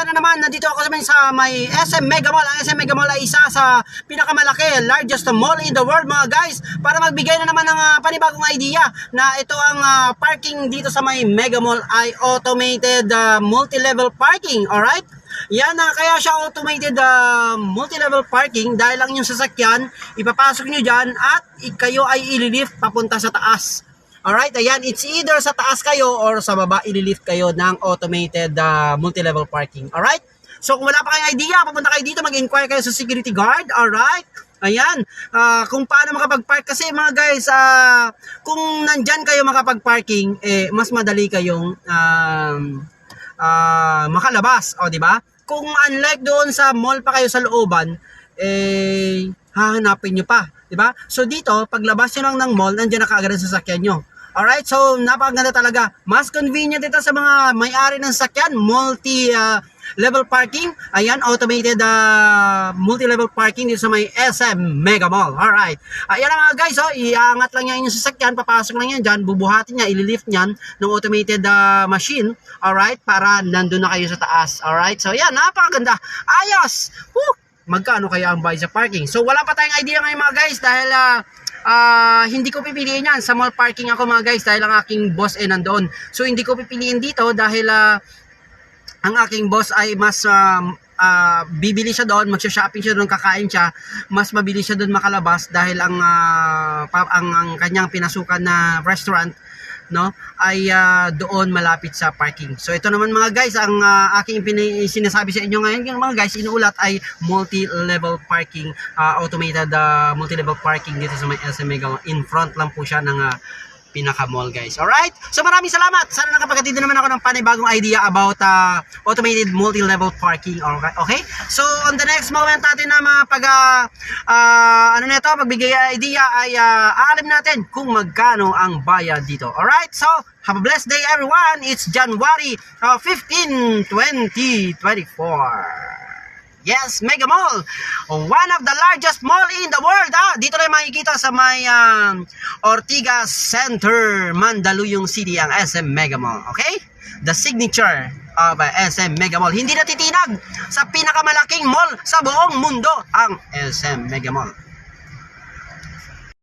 na naman, nandito ako sa may SM Mega Mall. Ang SM Mega Mall ay isa sa pinakamalaki, largest mall in the world mga guys. Para magbigay na naman ng panibagong idea na ito ang parking dito sa may Mega Mall ay automated multi-level parking. Alright? Yan kaya siya automated multi-level parking dahil lang yung sasakyan, ipapasok nyo dyan at kayo ay ililift papunta sa taas. Alright, ayan, it's either sa taas kayo or sa baba, ililift kayo ng automated multi-level parking. Alright? So kung wala pa kayong idea, papunta kayo dito, mag-inquire kayo sa security guard. Alright? Ayan, kung paano makapag-park. Kasi mga guys, kung nandyan kayo makapag-parking, mas madali kayong makalabas. O, di ba? Kung unlike doon sa mall pa kayo sa looban, hahanapin nyo pa. Diba? So dito, paglabas nyo lang ng mall, nandiyan na kaagad ang sasakyan nyo. Alright, so napakaganda talaga. Mas convenient ito sa mga may-ari ng sasakyan, multi-level parking. Ayan, automated multi-level parking dito sa may SM Mega Mall. Alright, ayan na mga guys, iangat lang yan yung sasakyan, papasok lang yan dyan, bubuhatin niya, ililift niyan ng automated machine. Alright, para nandun na kayo sa taas. Alright, so yan, napakaganda. Ayos! Woo! Magkano kaya ang bayad sa parking? So wala pa tayong idea ngayon mga guys dahil hindi ko pipiliin yan. Sa mall parking ako mga guys dahil ang aking boss ay nandoon. So hindi ko pipiliin dito dahil ang aking boss ay mas bibili siya doon, magsha-shopping siya doon, kakain siya, mas mabili siya doon makalabas dahil ang kanyang pinasukan na restaurant ay doon malapit sa parking. So ito naman mga guys, ang aking sinasabi sa inyo ngayon yung mga guys, inuulat ay multi-level parking, automated multi-level parking dito sa may SM Mega Mall. In front lang po siya ng pinaka-mall guys. Alright? So maraming salamat. Sana nakapaghatid naman ako ng panibagong idea about automated multi-level parking. Okay? So on the next moment natin na pagbigay idea ay aalam natin kung magkano ang bayad dito. Alright? So have a blessed day everyone. It's January 15, 2024. Yes, Mega Mall. One of the largest mall in the world. Dito na makikita sa may Ortigas Center, Mandaluyong City ang SM Mega Mall. Okay? The signature of SM Mega Mall. Hindi natitinag sa pinakamalaking mall sa buong mundo ang SM Mega Mall.